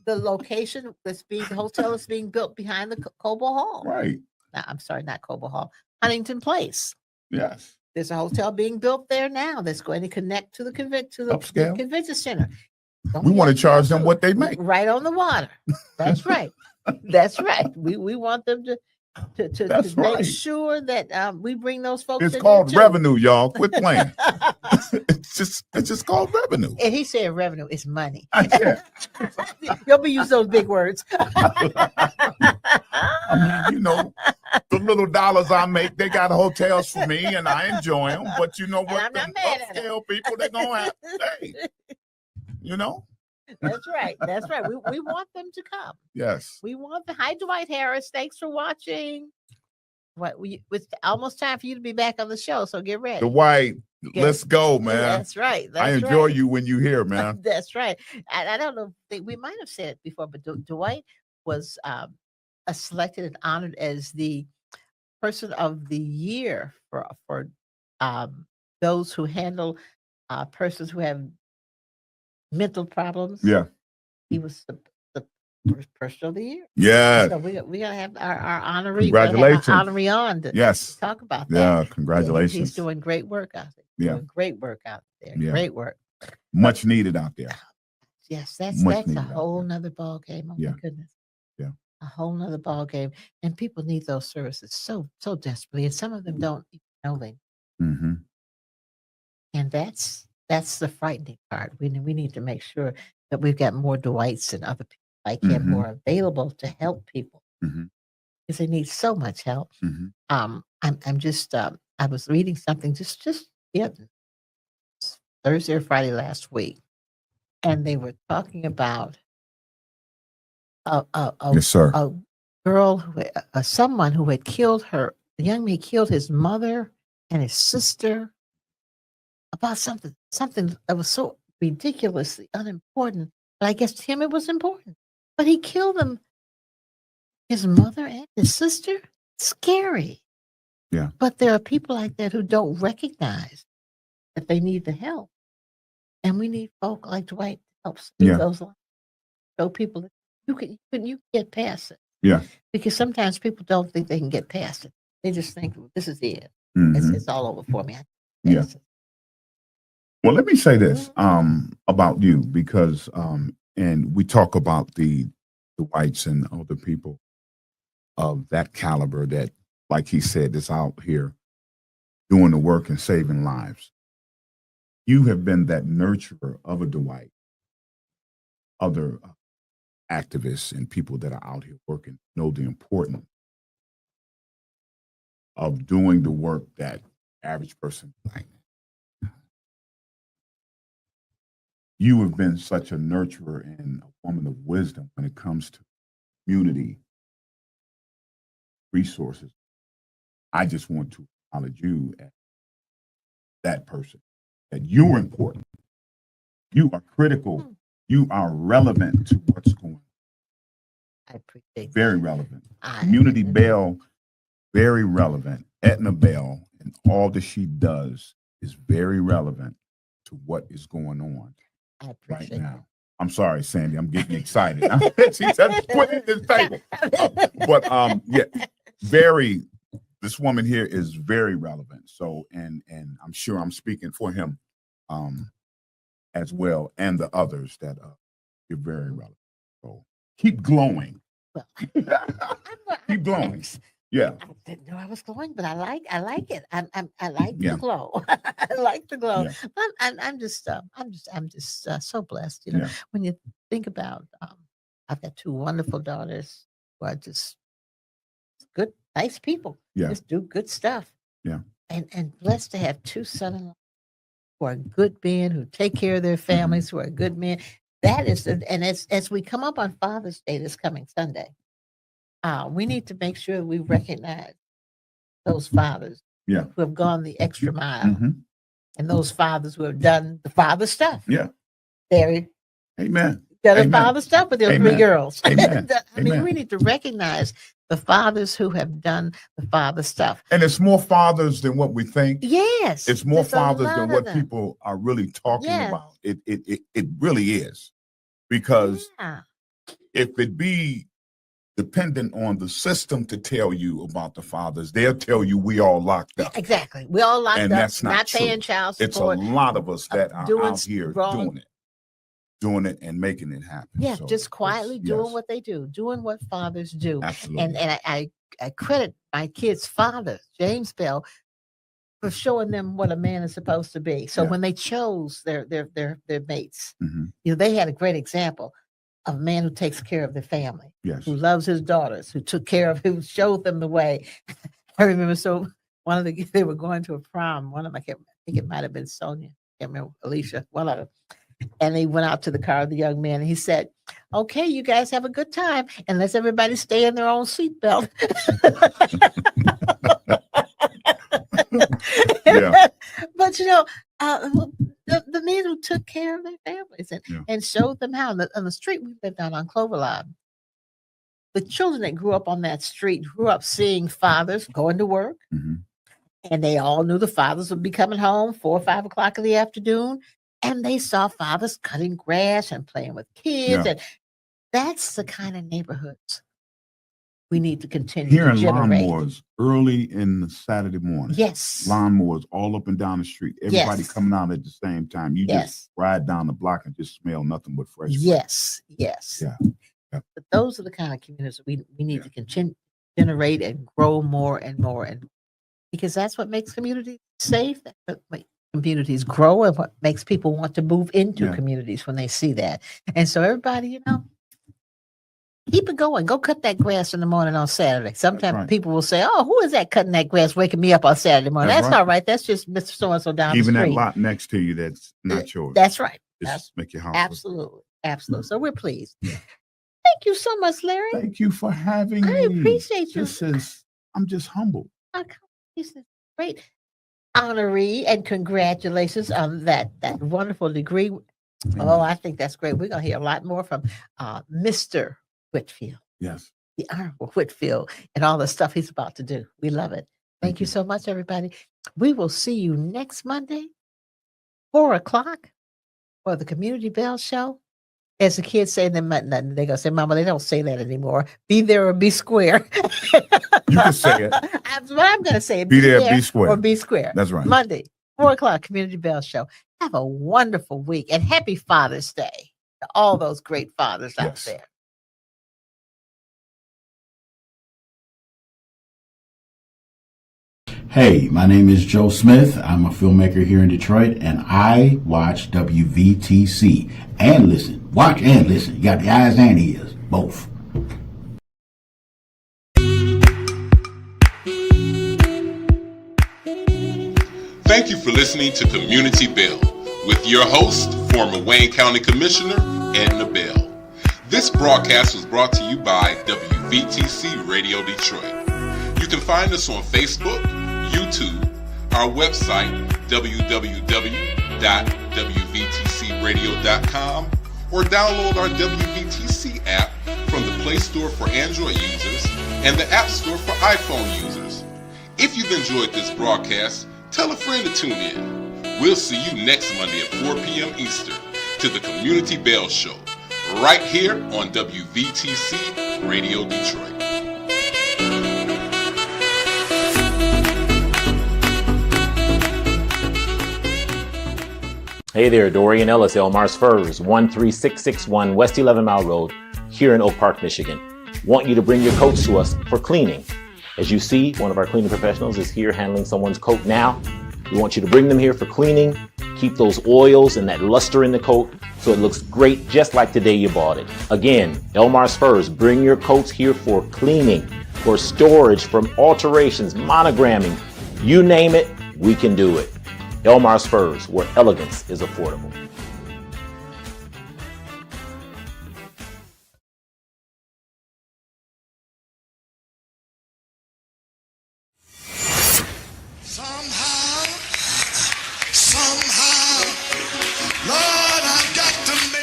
the location the hotel is being built behind the Cobo Hall. Right. No, I'm sorry, not Cobo Hall, Huntington Place. Yes. There's a hotel being built there now that's going to connect to the Upscale? convention center. We want to charge them what they make. Right on the water. That's right. That's right. We want them to That's make right. sure that we bring those folks. It's in called there, too. revenue, y'all. Quit playing. It's just called revenue. And he said revenue is money. Yeah. You'll be using those big words. I mean, the little dollars I make, they got hotels for me, and I enjoy them. But you know And what? I'm not Them mad at it. upscale people, they're gonna have to pay. That's right. That's right. We want them to come. Yes. We want the Hi Dwight Harris. Thanks for watching. It's almost time for you to be back on the show, so get ready. Dwight, let's go, man. That's right. I enjoy you when you here, man. That's right. I don't know. We might have said it before, but Dwight was selected and honored as the person of the year for those who handle persons who have mental problems. Yeah. He was Person of the year. Yeah. So we gotta have our honoree. Congratulations. Our honoree on to Yes. talk about that. Yeah. Yeah, Congratulations. he's doing great work out there. Yeah. Doing great work out there. Yeah. Great work. Much needed out there. Yes, Much that's a needed out whole there. nother ball game. Oh Yeah. my goodness. Yeah. A whole nother ball game. And people need those services so desperately. And some of them don't even know they. Mm-hmm. And that's the frightening part. We need to make sure that we've got more Dwights and other people like him who Mhm. are available to help people Mhm. because they need so much help. Mhm. I'm just I was reading something just yeah, Thursday or Friday last week, and they were talking about a Yes, sir. girl, someone who had killed the young man killed his mother and his sister about something that was so ridiculously unimportant. But I guess to him it was important. But he killed them, his mother and his sister. Scary. Yeah. But there are people like that who don't recognize that they need the help. And we need folk like Dwight to help save Yeah. those lives. Show people that you can get past it. Yeah. Because sometimes people don't think they can get past it. They just think this is it. Mhm. It's all over for me. Yeah. Well, let me say this Mm-hmm. about you because and we talk about the whites and other people of that caliber that, like he said, is out here doing the work and saving lives. You have been that nurturer of a Dwight, other activists and people that are out here working know the importance of doing the work that average person like. You have been such a nurturer and a woman of wisdom when it comes to community resources. I just want to acknowledge you as that person, that you're important. You are critical. You are relevant to what's going on. I appreciate Very relevant. that. Community Bell, very relevant. Edna Bell and all that she does is very relevant to what is going on I right appreciate now. that. I'm sorry, Sandy. I'm getting excited. She said, "Put it in this table." But yeah, very. This woman here is very relevant. So, and I'm sure I'm speaking for him, as well, and the others that you're very relevant. So keep glowing. Well, Keep glowing. Yeah. I didn't know I was glowing, but I like it. I like Yeah. the glow. I like the glow. Yeah. I'm just so blessed. You know, Yeah. when you think about, I've got two wonderful daughters who are just good, nice people. Yeah. Just do good stuff. Yeah. And blessed to have two son-in-laws who are good men who take care of their families, who are good men. That is, and as we come up on Father's Day this coming Sunday, we need to make sure we recognize those fathers Yeah. who have gone the extra mile Mhm. and those fathers who have done the father stuff. Yeah. They're Amen. done the Amen. father stuff with their Amen. three girls. Amen. I mean, Amen. we need to recognize the fathers who have done the father stuff. And it's more fathers than what we think. Yes. It's more there's a fathers lot than of what them. people are really talking Yes. about. It really is. Because Yeah. if it be dependent on the system to tell you about the fathers, they'll tell you we all locked up. Exactly. We all locked And up, that's not true. paying child It's a support. lot of us that are doing out here wrong. doing it and making it happen. Yeah, So just quietly doing yes, what they do, doing what fathers do. absolutely. And I credit my kids' father, James Bell, for showing them what a man is supposed to be. So Yeah. when they chose their mates, Mhm. you know, they had a great example of a man who takes care of the family, Yes. who loves his daughters, who took care of, who showed them the way. I remember they were going to a prom. One of them, I think it might have been Sonia. I can't remember, Alicia, one of them. And he went out to the car of the young man and he said, "Okay, you guys have a good time and let everybody stay in their own seatbelt." Yeah. But you know, the men who took care of their families and showed them how on the street we lived on Clover Line. The children that grew up on that street grew up seeing fathers going to work, Mhm. and they all knew the fathers would be coming home 4 or 5 o'clock in the afternoon, and they saw fathers cutting grass and playing with kids, Yeah. and That's the kind of neighborhoods we need to continue Hearing to generate. lawnmowers early in the Saturday morning. Yes. Lawnmowers all up and down the street. Everybody Yes. coming out at the same time. You Yes. just ride down the block and just smell nothing but fresh. Yes. Yes. Yeah. Yeah. But those are the kind of communities we need to continue generate and grow more and more, and because that's what makes communities safe. That's what makes communities grow, and what makes people want to move into Yeah. communities when they see that. And so everybody, keep it going. Go cut that grass in the morning on Saturday. Sometimes right. people will say, "Oh, who is that cutting that grass, waking me up on Saturday morning?" That's That's right. not right. That's just Mr. So-and-so down Even the street. that lot next to you that's not yours. That's right. Just make your house. Absolutely. Absolutely. So we're pleased. Yeah. Thank you so much, Larry. Thank you for having I me. appreciate you. I'm just humbled. This is great honoree, and congratulations on that wonderful degree. Oh, I think that's great. We're gonna hear a lot more from Mr. Whitfield. Yes. The Honorable Whitfield, and all the stuff he's about to do. We love it. Thank you so much, everybody. We will see you next Monday, 4:00 for the Community Bell Show. As the kids say, they're going to say, "Mama, they don't say that anymore. Be there or be square." You can say it. That's what I'm going to say. Be there, be square. Or be square. That's right. Monday, 4:00, Community Bell Show. Have a wonderful week, and happy Father's Day to all those great fathers out there. Hey, my name is Joe Smith. I'm a filmmaker here in Detroit, and I watch WVTC and listen. Watch and listen. You got the eyes and ears, both. Thank you for listening to Community Bell with your host, former Wayne County Commissioner Edna Bell. This broadcast was brought to you by WVTC Radio Detroit. You can find us on Facebook, YouTube, our website, www.wvtcradio.com, or download our WVTC app from the Play Store for Android users and the App Store for iPhone users. If you've enjoyed this broadcast, tell a friend to tune in. We'll see you next Monday at 4 p.m. Eastern to the Community Bell Show, right here on WVTC Radio Detroit. Hey there, Dorian Ellis, Elmar's Furs, 13661 West 11 Mile Road, here in Oak Park, Michigan. Want you to bring your coats to us for cleaning. As you see, one of our cleaning professionals is here handling someone's coat now. We want you to bring them here for cleaning, keep those oils and that luster in the coat so it looks great just like the day you bought it. Again, Elmar's Furs, bring your coats here for cleaning, for storage, from alterations, monogramming, you name it, we can do it. Elmar's Furs, where elegance is affordable.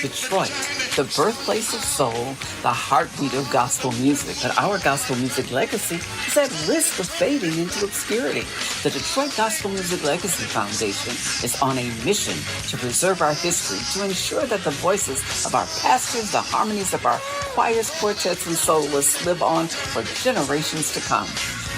Detroit, the birthplace of soul, the heartbeat of gospel music. But our gospel music legacy is at risk of fading into obscurity. The Detroit Gospel Music Legacy Foundation is on a mission to preserve our history, to ensure that the voices of our pastors, the harmonies of our choirs, quartets, and soloists live on for generations to come.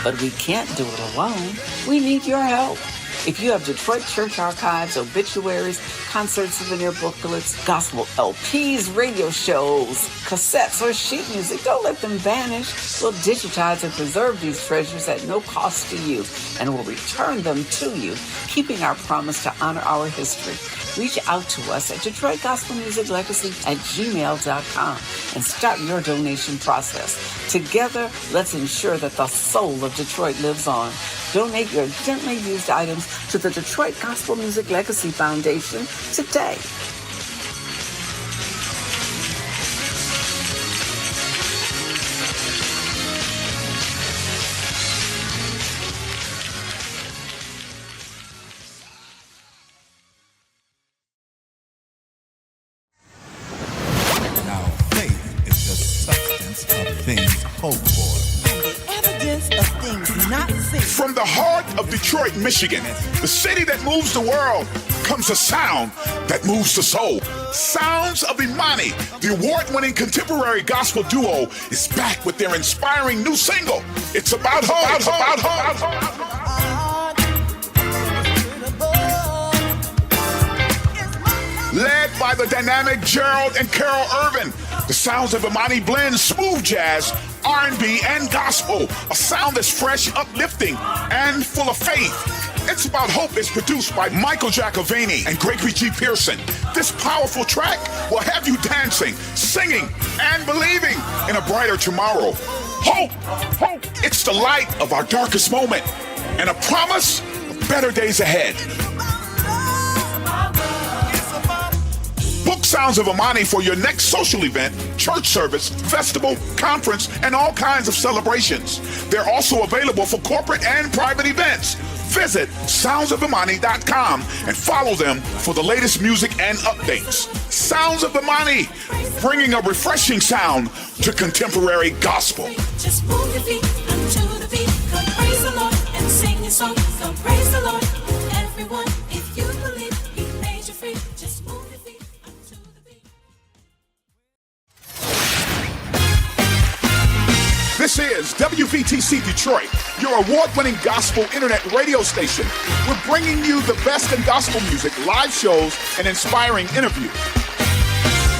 But we can't do it alone. We need your help. If you have Detroit church archives, obituaries, concert souvenir booklets, gospel LPs, radio shows, cassettes, or sheet music, don't let them vanish. We'll digitize and preserve these treasures at no cost to you, and we'll return them to you, keeping our promise to honor our history. Reach out to us at DetroitGospelMusicLegacy@gmail.com and start your donation process. Together, let's ensure that the soul of Detroit lives on. Donate your gently used items to the Detroit Gospel Music Legacy Foundation today. Now, faith is the substance of things hoped for. From the heart of Detroit, Michigan, the city that moves the world, comes a sound that moves the soul. Sounds of Imani, the award-winning contemporary gospel duo, is back with their inspiring new single. It's about hope. It's about hope. Led by the dynamic Gerald and Carol Irvin, the Sounds of Imani blend smooth jazz, R&B, and gospel. A sound that's fresh, uplifting, and full of faith. It's About Hope is produced by Michael Giacovini and Gregory G. Pearson. This powerful track will have you dancing, singing, and believing in a brighter tomorrow. Hope! Hope! It's the light of our darkest moment and a promise of better days ahead. Book Sounds of Imani for your next social event, church service, festival, conference, and all kinds of celebrations. They're also available for corporate and private events. Visit soundsofimani.com and follow them for the latest music and updates. Sounds of Imani, bringing a refreshing sound to contemporary gospel. Just move your feet unto the beat. Come praise the Lord and sing your song. Come praise the Lord, everyone. If you believe He made you free, just move your feet unto the beat. This is WVTC Detroit, your award-winning gospel internet radio station. We're bringing you the best in gospel music, live shows, and inspiring interviews.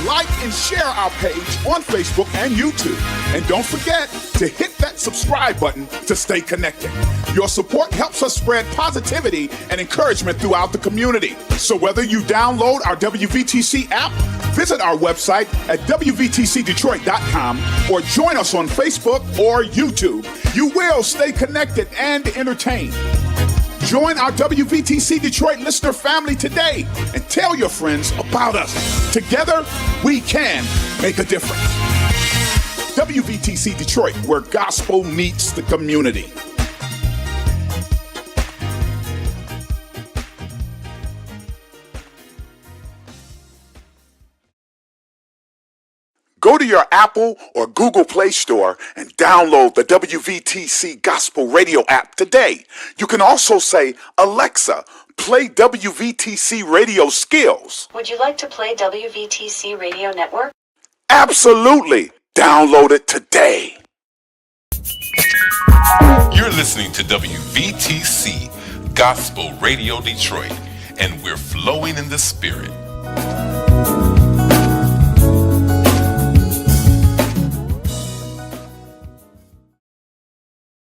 Like and share our page on Facebook and YouTube. And don't forget to hit that subscribe button to stay connected. Your support helps us spread positivity and encouragement throughout the community. So whether you download our WVTC app, visit our website at WVTCDetroit.com, or join us on Facebook or YouTube, you will stay connected and entertained. Join our WVTC Detroit listener family today and tell your friends about us. Together, we can make a difference. WVTC Detroit, where gospel meets the community. Go to your Apple or Google Play Store and download the WVTC Gospel Radio app today. You can also say, Alexa, play WVTC Radio Skills. Would you like to play WVTC Radio Network? Absolutely. Download it today. You're listening to WVTC Gospel Radio Detroit, and we're flowing in the Spirit.